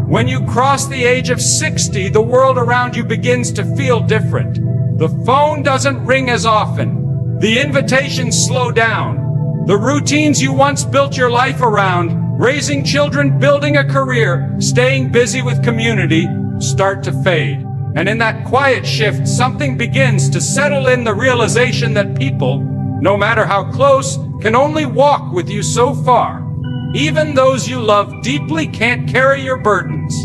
When you cross the age of 60, the world around you begins to feel different. The phone doesn't ring as often. The invitations slow down. The routines you once built your life around, raising children, building a career, staying busy with community, start to fade. And in that quiet shift, something begins to settle in, the realization that people, no matter how close, can only walk with you so far. Even those you love deeply can't carry your burdens.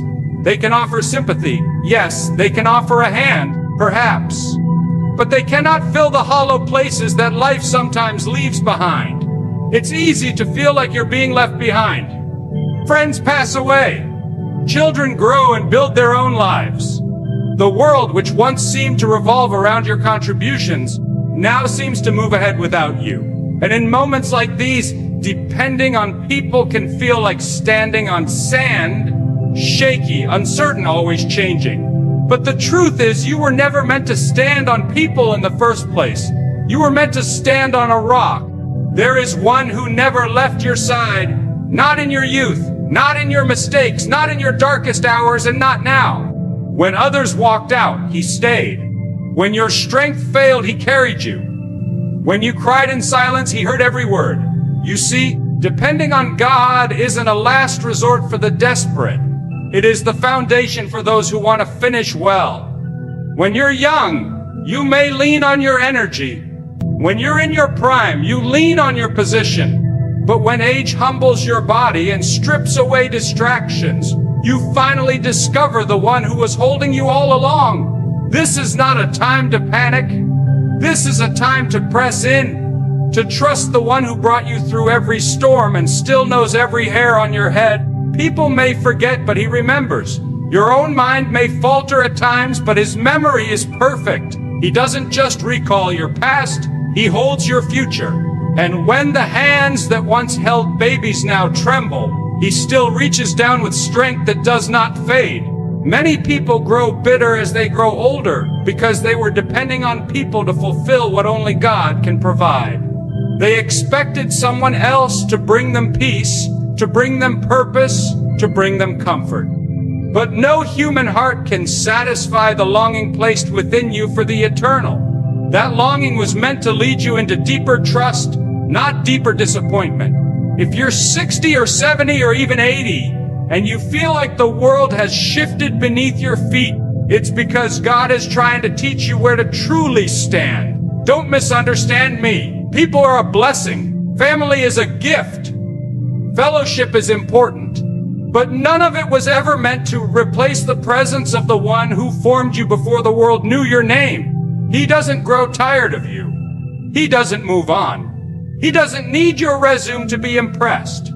They can offer sympathy. Yes, they can offer a hand, perhaps. But they cannot fill the hollow places that life sometimes leaves behind. It's easy to feel like you're being left behind. Friends pass away. Children grow and build their own lives. The world, which once seemed to revolve around your contributions, now seems to move ahead without you. And in moments like these, depending on people can feel like standing on sand, shaky, uncertain, always changing. But the truth is, you were never meant to stand on people in the first place. You were meant to stand on a rock. There is one who never left your side, not in your youth, not in your mistakes, not in your darkest hours, and not now. When others walked out, he stayed. When your strength failed, he carried you. When you cried in silence, he heard every word. You see, depending on God isn't a last resort for the desperate. It is the foundation for those who want to finish well. When you're young, you may lean on your energy. When you're in your prime, you lean on your position. But when age humbles your body and strips away distractions, you finally discover the one who was holding you all along. This is not a time to panic. This is a time to press in, to trust the one who brought you through every storm and still knows every hair on your head. People may forget, but he remembers. Your own mind may falter at times, but his memory is perfect. He doesn't just recall your past, he holds your future. And when the hands that once held babies now tremble, he still reaches down with strength that does not fade. Many people grow bitter as they grow older because they were depending on people to fulfill what only God can provide. They expected someone else to bring them peace, to bring them purpose, to bring them comfort. But no human heart can satisfy the longing placed within you for the eternal. That longing was meant to lead you into deeper trust, not deeper disappointment. If you're 60 or 70 or even 80, and you feel like the world has shifted beneath your feet, it's because God is trying to teach you where to truly stand. Don't misunderstand me. People are a blessing. Family is a gift. Fellowship is important. But none of it was ever meant to replace the presence of the one who formed you before the world knew your name. He doesn't grow tired of you. He doesn't move on. He doesn't need your resume to be impressed.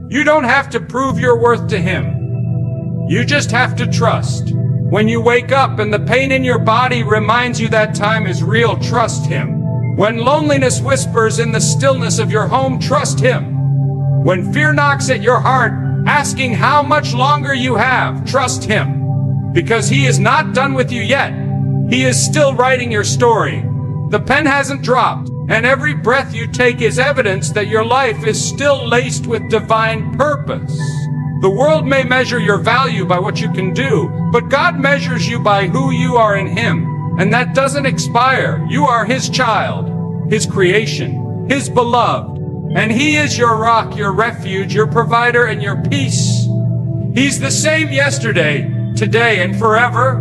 You don't have to prove your worth to him. You just have to trust. When you wake up and the pain in your body reminds you that time is real, trust him. When loneliness whispers in the stillness of your home, trust him. When fear knocks at your heart, asking how much longer you have, trust him. Because he is not done with you yet. He is still writing your story. The pen hasn't dropped. And every breath you take is evidence that your life is still laced with divine purpose. The world may measure your value by what you can do, but God measures you by who you are in him. And that doesn't expire. You are his child, his creation, his beloved. And he is your rock, your refuge, your provider, and your peace. He's the same yesterday, today, and forever.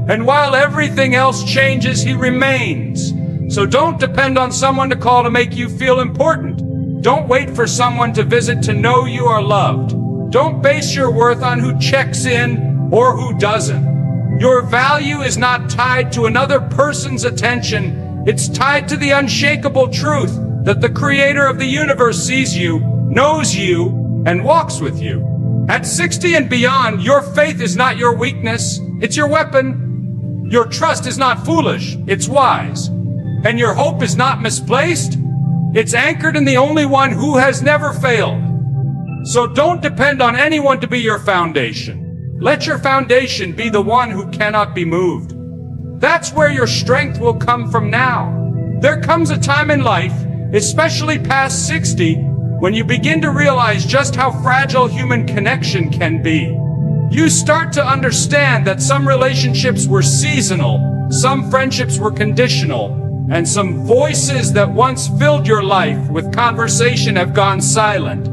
And while everything else changes, he remains. So don't depend on someone to call to make you feel important. Don't wait for someone to visit to know you are loved. Don't base your worth on who checks in or who doesn't. Your value is not tied to another person's attention. It's tied to the unshakable truth that the creator of the universe sees you, knows you, and walks with you. At 60 and beyond, your faith is not your weakness, it's your weapon. Your trust is not foolish, it's wise. And your hope is not misplaced. It's anchored in the only one who has never failed. So don't depend on anyone to be your foundation. Let your foundation be the one who cannot be moved. That's where your strength will come from now. There comes a time in life, especially past 60, when you begin to realize just how fragile human connection can be. You start to understand that some relationships were seasonal, some friendships were conditional, and some voices that once filled your life with conversation have gone silent.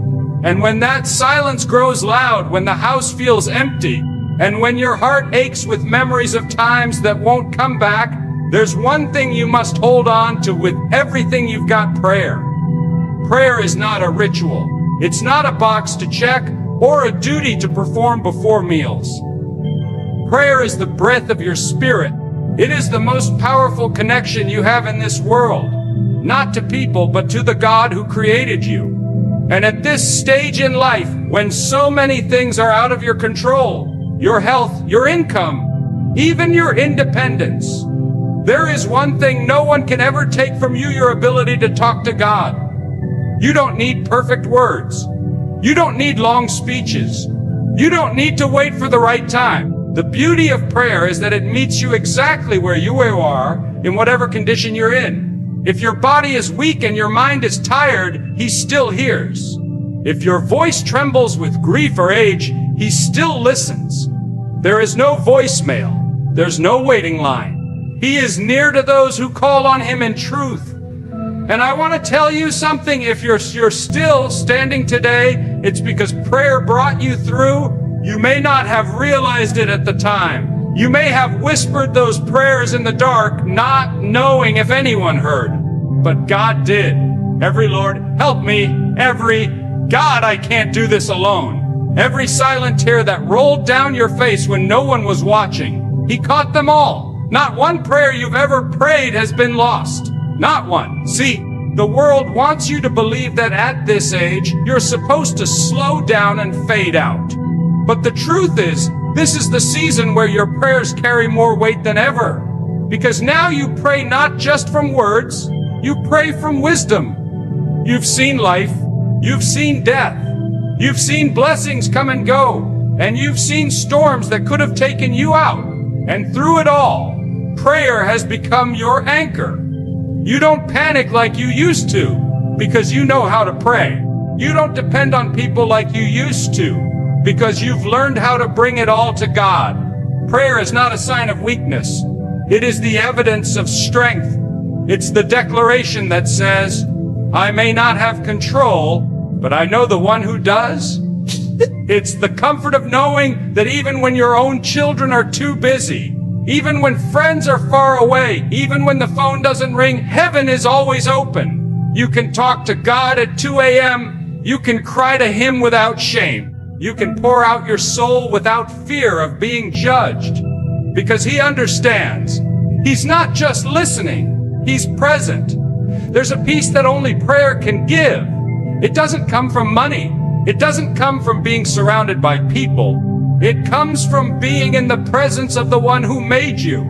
And when that silence grows loud, when the house feels empty, and when your heart aches with memories of times that won't come back, there's one thing you must hold on to with everything you've got: prayer. Prayer is not a ritual. It's not a box to check or a duty to perform before meals. Prayer is the breath of your spirit. It is the most powerful connection you have in this world, not to people, but to the God who created you. And at this stage in life, when so many things are out of your control, your health, your income, even your independence, there is one thing no one can ever take from you: your ability to talk to God. You don't need perfect words. You don't need long speeches. You don't need to wait for the right time. The beauty of prayer is that it meets you exactly where you are, in whatever condition you're in. If your body is weak and your mind is tired, He still hears. If your voice trembles with grief or age, He still listens. There is no voicemail. There's no waiting line. He is near to those who call on Him in truth. And I want to tell you something: if you're still standing today, it's because prayer brought you through. You may not have realized it at the time. You may have whispered those prayers in the dark, not knowing if anyone heard. But God did. Every "Lord, help me," every "God, I can't do this alone," every silent tear that rolled down your face when no one was watching, He caught them all. Not one prayer you've ever prayed has been lost. Not one. See, the world wants you to believe that at this age, you're supposed to slow down and fade out. But the truth is, this is the season where your prayers carry more weight than ever. Because now you pray not just from words, you pray from wisdom. You've seen life, you've seen death, you've seen blessings come and go, and you've seen storms that could have taken you out. And through it all, prayer has become your anchor. You don't panic like you used to, because you know how to pray. You don't depend on people like you used to, because you've learned how to bring it all to God. Prayer is not a sign of weakness. It is the evidence of strength. It's the declaration that says, "I may not have control, but I know the one who does." It's the comfort of knowing that even when your own children are too busy, even when friends are far away, even when the phone doesn't ring, heaven is always open. You can talk to God at 2 a.m. You can cry to Him without shame. You can pour out your soul without fear of being judged, because He understands. He's not just listening, He's present. There's a peace that only prayer can give. It doesn't come from money. It doesn't come from being surrounded by people. It comes from being in the presence of the one who made you.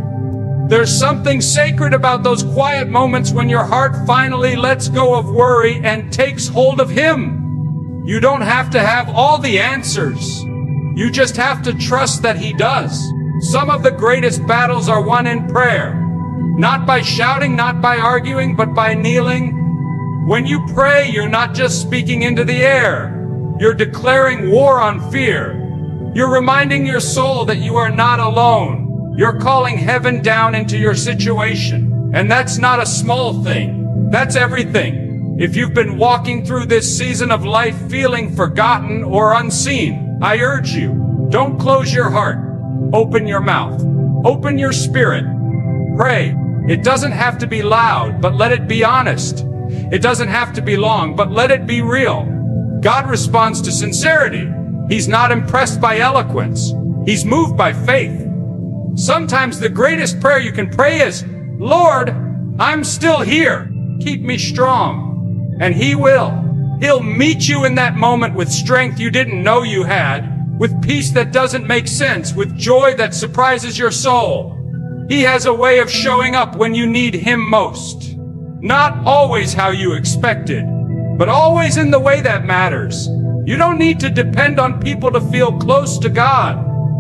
There's something sacred about those quiet moments when your heart finally lets go of worry and takes hold of Him. You don't have to have all the answers. You just have to trust that He does. Some of the greatest battles are won in prayer. Not by shouting, not by arguing, but by kneeling. When you pray, you're not just speaking into the air. You're declaring war on fear. You're reminding your soul that you are not alone. You're calling heaven down into your situation. And that's not a small thing. That's everything. If you've been walking through this season of life feeling forgotten or unseen, I urge you, don't close your heart. Open your mouth. Open your spirit. Pray. It doesn't have to be loud, but let it be honest. It doesn't have to be long, but let it be real. God responds to sincerity. He's not impressed by eloquence. He's moved by faith. Sometimes the greatest prayer you can pray is, "Lord, I'm still here. Keep me strong." And He will. He'll meet you in that moment with strength you didn't know you had, with peace that doesn't make sense, with joy that surprises your soul. He has a way of showing up when you need Him most. Not always how you expected, but always in the way that matters. You don't need to depend on people to feel close to God.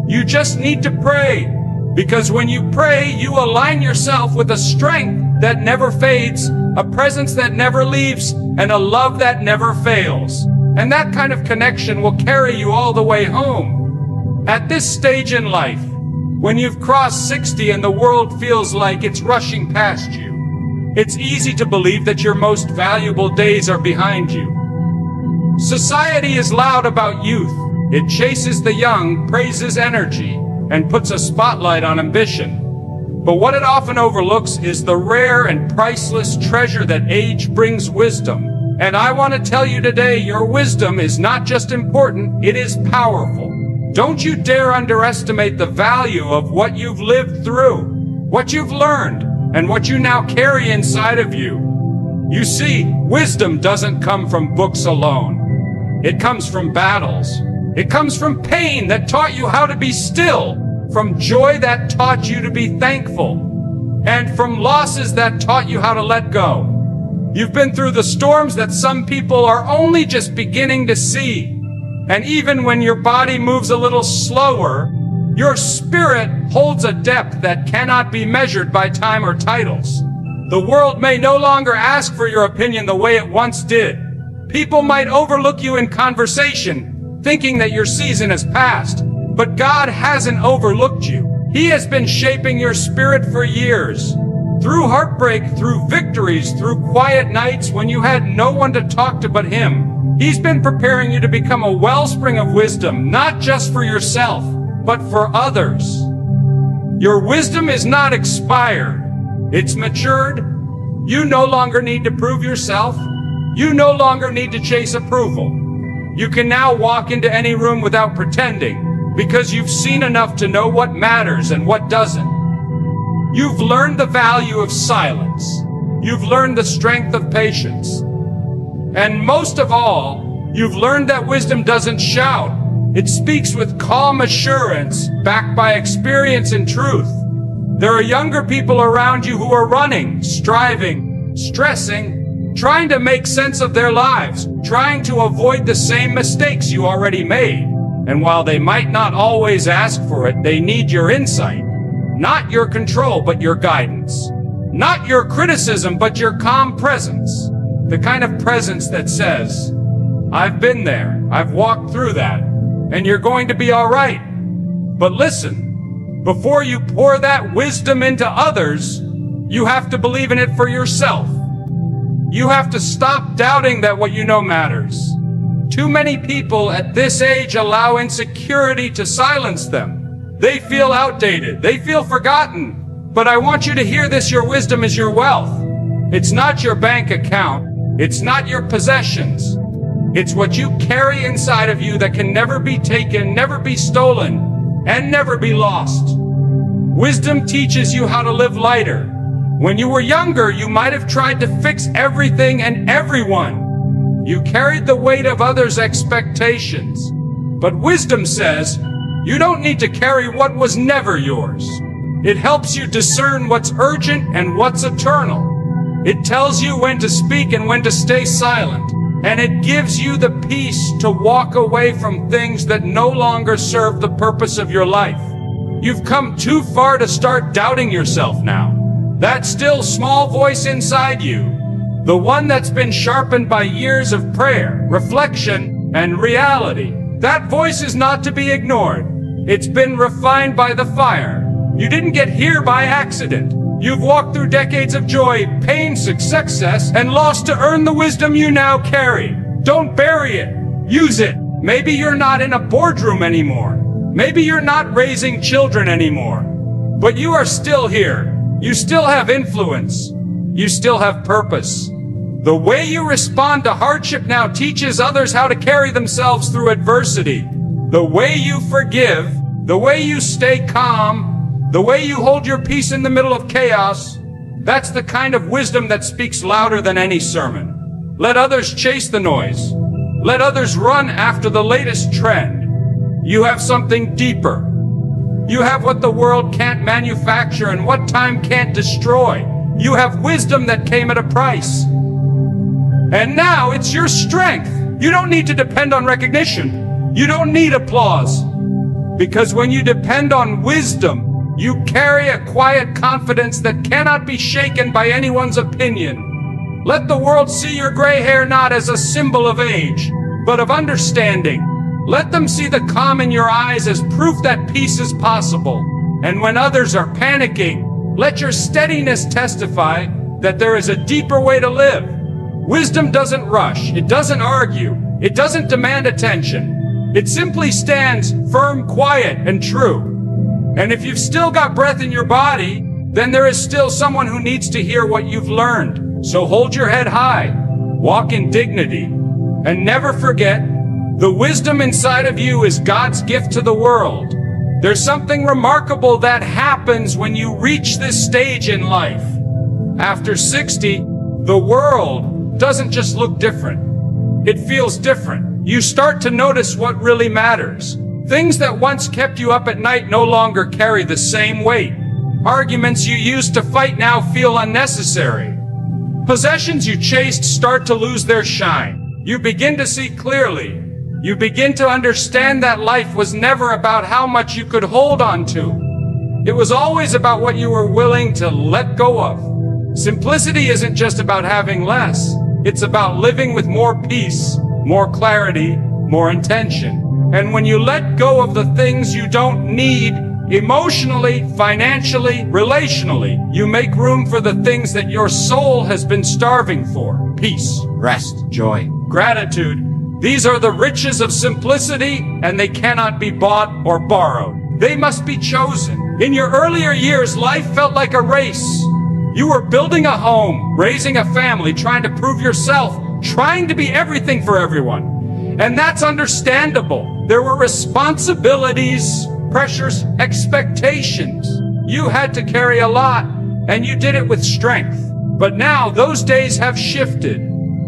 You just need to pray. Because when you pray, you align yourself with a strength that never fades, a presence that never leaves, and a love that never fails. And that kind of connection will carry you all the way home. At this stage in life, when you've crossed 60 and the world feels like it's rushing past you, it's easy to believe that your most valuable days are behind you. Society is loud about youth. It chases the young, praises energy, and puts a spotlight on ambition. But what it often overlooks is the rare and priceless treasure that age brings: wisdom. And I want to tell you today, your wisdom is not just important, it is powerful. Don't you dare underestimate the value of what you've lived through, what you've learned, and what you now carry inside of you. You see, wisdom doesn't come from books alone. It comes from battles. It comes from pain that taught you how to be still, from joy that taught you to be thankful, and from losses that taught you how to let go. You've been through the storms that some people are only just beginning to see. And even when your body moves a little slower, your spirit holds a depth that cannot be measured by time or titles. The world may no longer ask for your opinion the way it once did. People might overlook you in conversation, thinking that your season has passed. But God hasn't overlooked you. He has been shaping your spirit for years. Through heartbreak, through victories, through quiet nights when you had no one to talk to but Him. He's been preparing you to become a wellspring of wisdom, not just for yourself, but for others. Your wisdom is not expired. It's matured. You no longer need to prove yourself. You no longer need to chase approval. You can now walk into any room without pretending, because you've seen enough to know what matters and what doesn't. You've learned the value of silence. You've learned the strength of patience. And most of all, you've learned that wisdom doesn't shout. It speaks with calm assurance, backed by experience and truth. There are younger people around you who are running, striving, stressing, trying to make sense of their lives, trying to avoid the same mistakes you already made. And while they might not always ask for it, they need your insight. Not your control, but your guidance. Not your criticism, but your calm presence. The kind of presence that says, I've been there, I've walked through that, and you're going to be all right. But listen, before you pour that wisdom into others, you have to believe in it for yourself. You have to stop doubting that what you know matters. Too many people at this age allow insecurity to silence them. They feel outdated. They feel forgotten. But I want you to hear this: your wisdom is your wealth. It's not your bank account. It's not your possessions. It's what you carry inside of you that can never be taken, never be stolen, and never be lost. Wisdom teaches you how to live lighter. When you were younger, you might have tried to fix everything and everyone. You carried the weight of others' expectations. But wisdom says, you don't need to carry what was never yours. It helps you discern what's urgent and what's eternal. It tells you when to speak and when to stay silent. And it gives you the peace to walk away from things that no longer serve the purpose of your life. You've come too far to start doubting yourself now. That still small voice inside you, the one that's been sharpened by years of prayer, reflection, and reality, that voice is not to be ignored. It's been refined by the fire. You didn't get here by accident. You've walked through decades of joy, pain, success, and loss to earn the wisdom you now carry. Don't bury it. Use it. Maybe you're not in a boardroom anymore. Maybe you're not raising children anymore. But you are still here. You still have influence. You still have purpose. The way you respond to hardship now teaches others how to carry themselves through adversity. The way you forgive, the way you stay calm, the way you hold your peace in the middle of chaos, that's the kind of wisdom that speaks louder than any sermon. Let others chase the noise. Let others run after the latest trend. You have something deeper. You have what the world can't manufacture and what time can't destroy. You have wisdom that came at a price. And now it's your strength. You don't need to depend on recognition. You don't need applause. Because when you depend on wisdom, you carry a quiet confidence that cannot be shaken by anyone's opinion. Let the world see your gray hair not as a symbol of age, but of understanding. Let them see the calm in your eyes as proof that peace is possible. And when others are panicking, let your steadiness testify that there is a deeper way to live. Wisdom doesn't rush, it doesn't argue, it doesn't demand attention. It simply stands firm, quiet, and true. And if you've still got breath in your body, then there is still someone who needs to hear what you've learned. So hold your head high, walk in dignity, and never forget, the wisdom inside of you is God's gift to the world. There's something remarkable that happens when you reach this stage in life. After 60, the world doesn't just look different. It feels different. You start to notice what really matters. Things that once kept you up at night no longer carry the same weight. Arguments you used to fight now feel unnecessary. Possessions you chased start to lose their shine. You begin to see clearly. You begin to understand that life was never about how much you could hold on to. It was always about what you were willing to let go of. Simplicity isn't just about having less. It's about living with more peace, more clarity, more intention. And when you let go of the things you don't need, emotionally, financially, relationally, you make room for the things that your soul has been starving for. Peace, rest, joy, gratitude. These are the riches of simplicity, and they cannot be bought or borrowed. They must be chosen. In your earlier years, life felt like a race. You were building a home, raising a family, trying to prove yourself, trying to be everything for everyone. And that's understandable. There were responsibilities, pressures, expectations. You had to carry a lot, and you did it with strength. But now those days have shifted.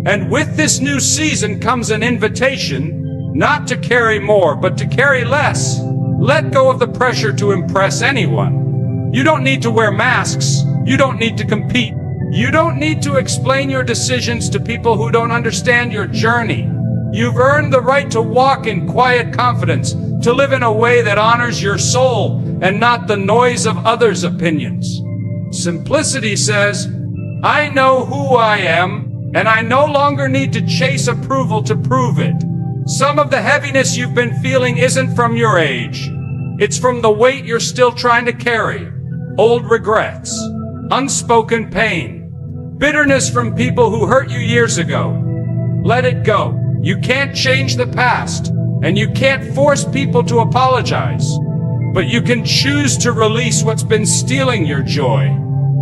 And with this new season comes an invitation, not to carry more, but to carry less. Let go of the pressure to impress anyone. You don't need to wear masks. You don't need to compete. You don't need to explain your decisions to people who don't understand your journey. You've earned the right to walk in quiet confidence, to live in a way that honors your soul and not the noise of others' opinions. Simplicity says, I know who I am, and I no longer need to chase approval to prove it. Some of the heaviness you've been feeling isn't from your age. It's from the weight you're still trying to carry. Old regrets, unspoken pain, bitterness from people who hurt you years ago. Let it go. You can't change the past, and you can't force people to apologize. But you can choose to release what's been stealing your joy.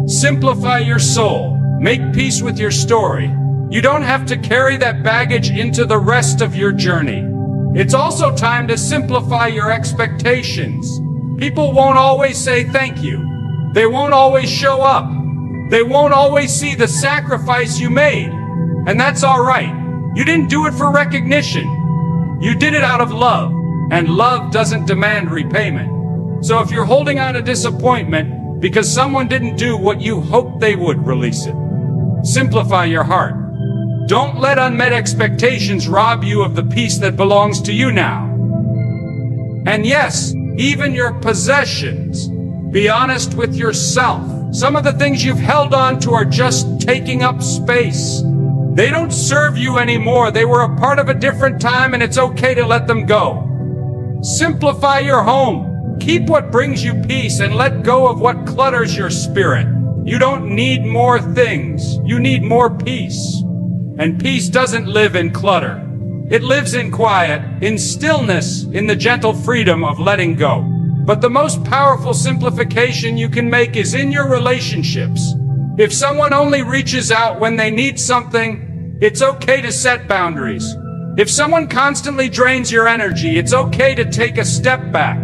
Simplify your soul. Make peace with your story. You don't have to carry that baggage into the rest of your journey. It's also time to simplify your expectations. People won't always say thank you. They won't always show up. They won't always see the sacrifice you made. And that's all right. You didn't do it for recognition. You did it out of love. And love doesn't demand repayment. So if you're holding on to disappointment because someone didn't do what you hoped they would, release it. Simplify your heart. Don't let unmet expectations rob you of the peace that belongs to you now. And yes, even your possessions. Be honest with yourself. Some of the things you've held on to are just taking up space. They don't serve you anymore. They were a part of a different time, and it's okay to let them go. Simplify your home. Keep what brings you peace and let go of what clutters your spirit. You don't need more things. You need more peace. And peace doesn't live in clutter. It lives in quiet, in stillness, in the gentle freedom of letting go. But the most powerful simplification you can make is in your relationships. If someone only reaches out when they need something, it's okay to set boundaries. If someone constantly drains your energy, it's okay to take a step back.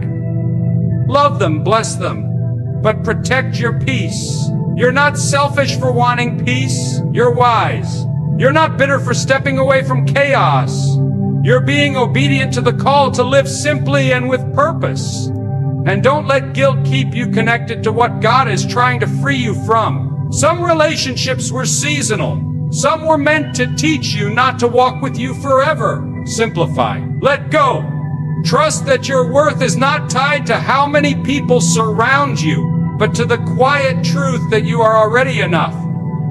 Love them, bless them, but protect your peace. You're not selfish for wanting peace. You're wise. You're not bitter for stepping away from chaos. You're being obedient to the call to live simply and with purpose. And don't let guilt keep you connected to what God is trying to free you from. Some relationships were seasonal. Some were meant to teach you not to walk with you forever. Simplify. Let go. Trust that your worth is not tied to how many people surround you, but to the quiet truth that you are already enough.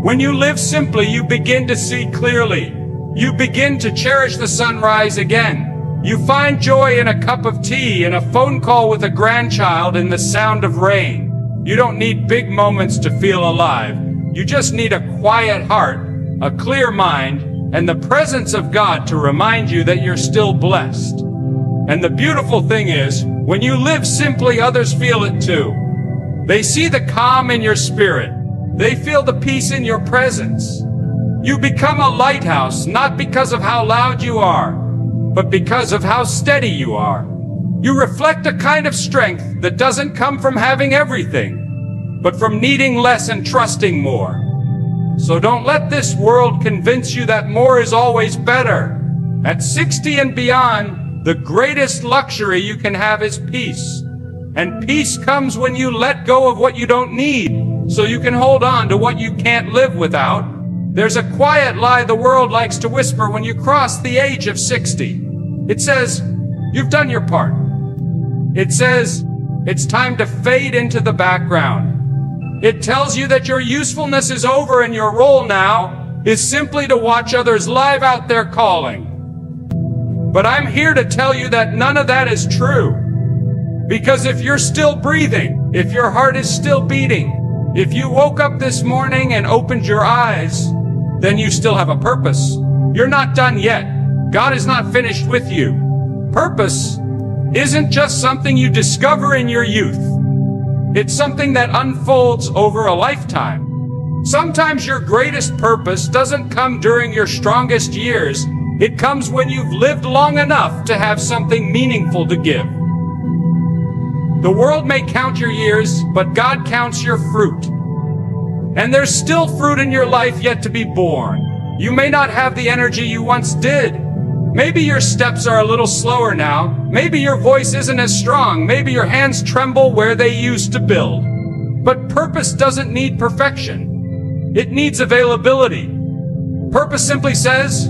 When you live simply, you begin to see clearly. You begin to cherish the sunrise again. You find joy in a cup of tea, in a phone call with a grandchild, in the sound of rain. You don't need big moments to feel alive. You just need a quiet heart, a clear mind, and the presence of God to remind you that you're still blessed. And the beautiful thing is, when you live simply, others feel it too. They see the calm in your spirit. They feel the peace in your presence. You become a lighthouse, not because of how loud you are, but because of how steady you are. You reflect a kind of strength that doesn't come from having everything, but from needing less and trusting more. So don't let this world convince you that more is always better. At 60 and beyond, the greatest luxury you can have is peace. And peace comes when you let go of what you don't need, so you can hold on to what you can't live without. There's a quiet lie the world likes to whisper when you cross the age of 60. It says, you've done your part. It says, it's time to fade into the background. It tells you that your usefulness is over and your role now is simply to watch others live out their calling. But I'm here to tell you that none of that is true. Because if you're still breathing, if your heart is still beating, if you woke up this morning and opened your eyes, then you still have a purpose. You're not done yet. God is not finished with you. Purpose isn't just something you discover in your youth. It's something that unfolds over a lifetime. Sometimes your greatest purpose doesn't come during your strongest years. It comes when you've lived long enough to have something meaningful to give. The world may count your years, but God counts your fruit. And there's still fruit in your life yet to be born. You may not have the energy you once did. Maybe your steps are a little slower now. Maybe your voice isn't as strong. Maybe your hands tremble where they used to build. But purpose doesn't need perfection. It needs availability. Purpose simply says,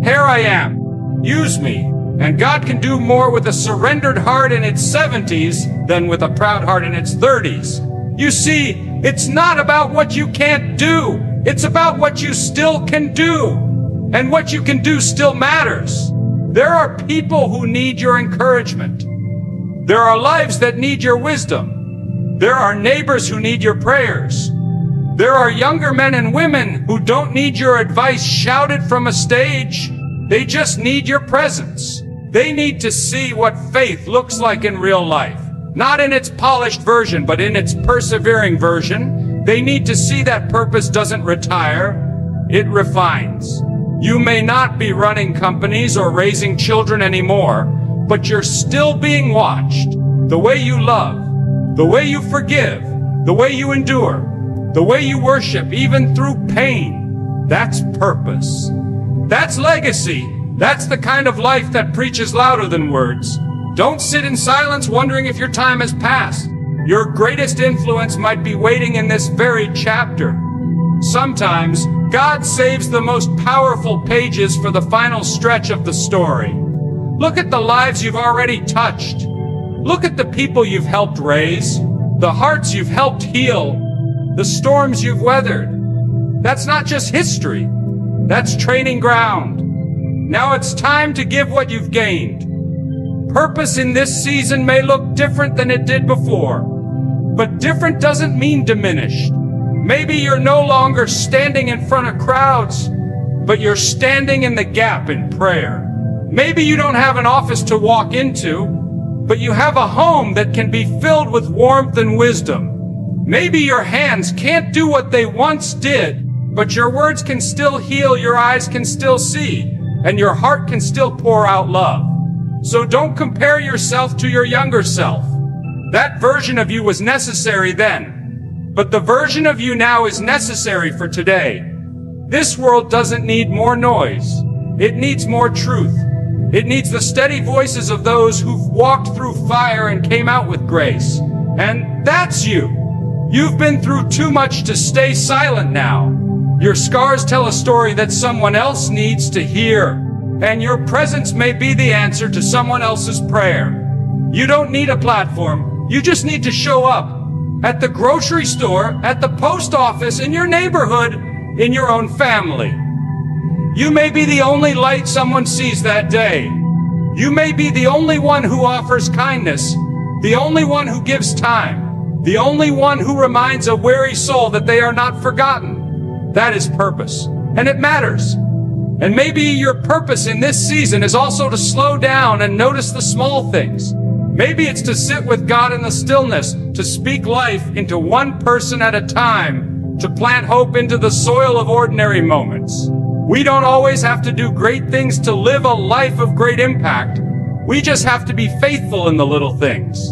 here I am. Use me. And God can do more with a surrendered heart in its 70s than with a proud heart in its 30s. You see, it's not about what you can't do. It's about what you still can do. And what you can do still matters. There are people who need your encouragement. There are lives that need your wisdom. There are neighbors who need your prayers. There are younger men and women who don't need your advice shouted from a stage. They just need your presence. They need to see what faith looks like in real life. Not in its polished version, but in its persevering version. They need to see that purpose doesn't retire, it refines. You may not be running companies or raising children anymore, but you're still being watched. The way you love, the way you forgive, the way you endure, the way you worship even through pain. That's purpose. That's legacy. That's the kind of life that preaches louder than words. Don't sit in silence wondering if your time has passed. Your greatest influence might be waiting in this very chapter. Sometimes, God saves the most powerful pages for the final stretch of the story. Look at the lives you've already touched. Look at the people you've helped raise, the hearts you've helped heal, the storms you've weathered. That's not just history. That's training ground. Now it's time to give what you've gained. Purpose in this season may look different than it did before, but different doesn't mean diminished. Maybe you're no longer standing in front of crowds, but you're standing in the gap in prayer. Maybe you don't have an office to walk into, but you have a home that can be filled with warmth and wisdom. Maybe your hands can't do what they once did, but your words can still heal, your eyes can still see, and your heart can still pour out love. So don't compare yourself to your younger self. That version of you was necessary then. But the version of you now is necessary for today. This world doesn't need more noise. It needs more truth. It needs the steady voices of those who've walked through fire and came out with grace. And that's you. You've been through too much to stay silent now. Your scars tell a story that someone else needs to hear. And your presence may be the answer to someone else's prayer. You don't need a platform. You just need to show up. At the grocery store, at the post office, in your neighborhood, in your own family. You may be the only light someone sees that day. You may be the only one who offers kindness, the only one who gives time, the only one who reminds a weary soul that they are not forgotten. That is purpose, and it matters. And maybe your purpose in this season is also to slow down and notice the small things. Maybe it's to sit with God in the stillness, to speak life into one person at a time, to plant hope into the soil of ordinary moments. We don't always have to do great things to live a life of great impact. We just have to be faithful in the little things.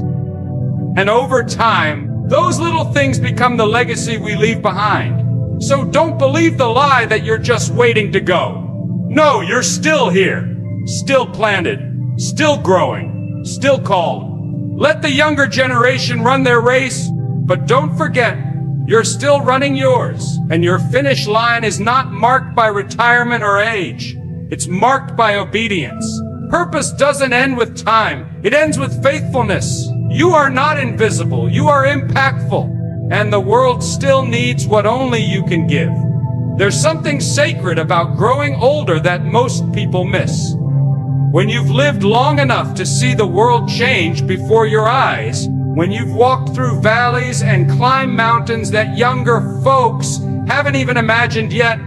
And over time, those little things become the legacy we leave behind. So don't believe the lie that you're just waiting to go. No, you're still here, still planted, still growing, still called. Let the younger generation run their race, but don't forget, you're still running yours, and your finish line is not marked by retirement or age. It's marked by obedience. Purpose doesn't end with time. It ends with faithfulness. You are not invisible. You are impactful, and the world still needs what only you can give. There's something sacred about growing older that most people miss. When you've lived long enough to see the world change before your eyes, when you've walked through valleys and climbed mountains that younger folks haven't even imagined yet,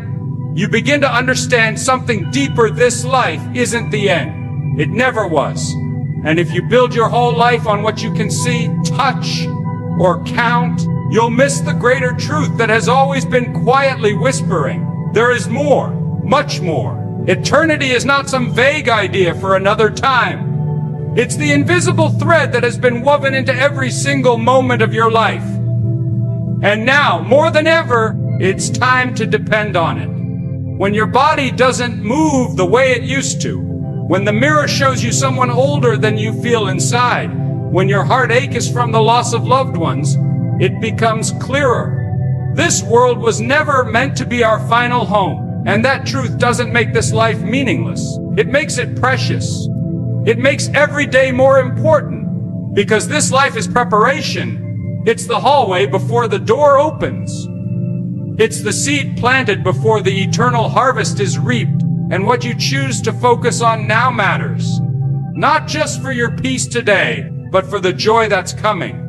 you begin to understand something deeper. This life isn't the end. It never was. And if you build your whole life on what you can see, touch, or count, you'll miss the greater truth that has always been quietly whispering. There is more, much more. Eternity is not some vague idea for another time. It's the invisible thread that has been woven into every single moment of your life. And now, more than ever, it's time to depend on it. When your body doesn't move the way it used to, when the mirror shows you someone older than you feel inside, when your heartache is from the loss of loved ones, it becomes clearer. This world was never meant to be our final home, and that truth doesn't make this life meaningless. It makes it precious. It makes every day more important, because this life is preparation. It's the hallway before the door opens. It's the seed planted before the eternal harvest is reaped, and what you choose to focus on now matters. Not just for your peace today, but for the joy that's coming.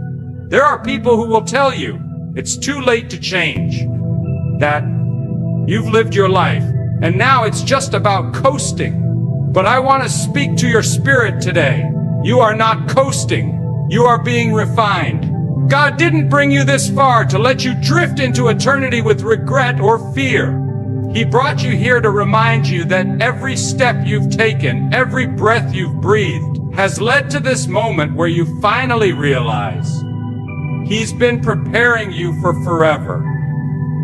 There are people who will tell you it's too late to change, that you've lived your life, and now it's just about coasting. But I want to speak to your spirit today. You are not coasting. You are being refined. God didn't bring you this far to let you drift into eternity with regret or fear. He brought you here to remind you that every step you've taken, every breath you've breathed, has led to this moment where you finally realize He's been preparing you for forever.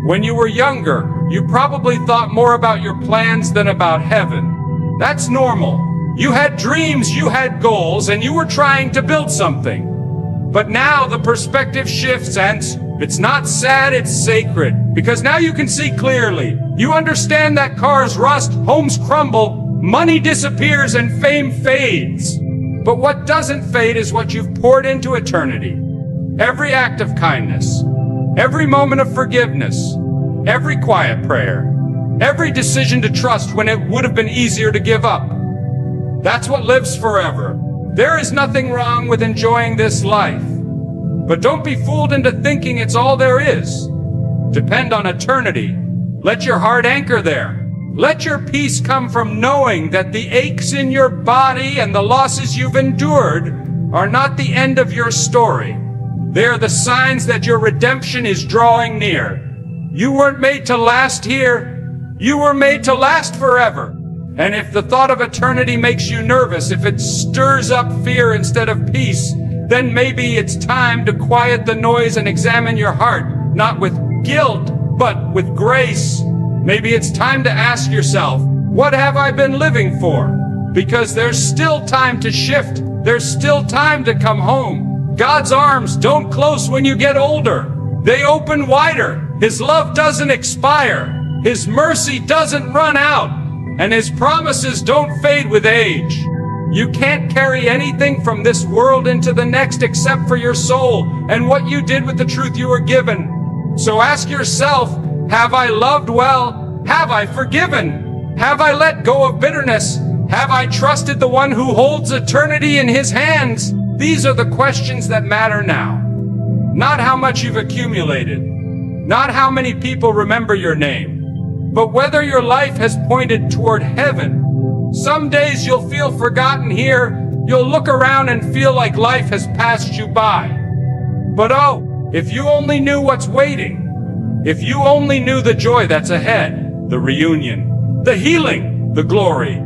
When you were younger, you probably thought more about your plans than about heaven. That's normal. You had dreams, you had goals, and you were trying to build something. But now the perspective shifts, and it's not sad, it's sacred. Because now you can see clearly. You understand that cars rust, homes crumble, money disappears, and fame fades. But what doesn't fade is what you've poured into eternity. Every act of kindness, every moment of forgiveness, every quiet prayer, every decision to trust when it would have been easier to give up. That's what lives forever. There is nothing wrong with enjoying this life. But don't be fooled into thinking it's all there is. Depend on eternity. Let your heart anchor there. Let your peace come from knowing that the aches in your body and the losses you've endured are not the end of your story. They are the signs that your redemption is drawing near. You weren't made to last here. You were made to last forever. And if the thought of eternity makes you nervous, if it stirs up fear instead of peace, then maybe it's time to quiet the noise and examine your heart, not with guilt, but with grace. Maybe it's time to ask yourself, what have I been living for? Because there's still time to shift. There's still time to come home. God's arms don't close when you get older. They open wider. His love doesn't expire. His mercy doesn't run out, and His promises don't fade with age. You can't carry anything from this world into the next except for your soul and what you did with the truth you were given. So ask yourself, have I loved well? Have I forgiven? Have I let go of bitterness? Have I trusted the one who holds eternity in his hands? These are the questions that matter now. Not how much you've accumulated, not how many people remember your name, but whether your life has pointed toward heaven. Some days you'll feel forgotten here. You'll look around and feel like life has passed you by. But oh, if you only knew what's waiting, if you only knew the joy that's ahead, the reunion, the healing, the glory.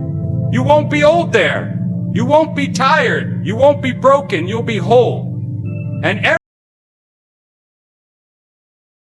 You won't be old there. You won't be tired. You won't be broken. You'll be whole. And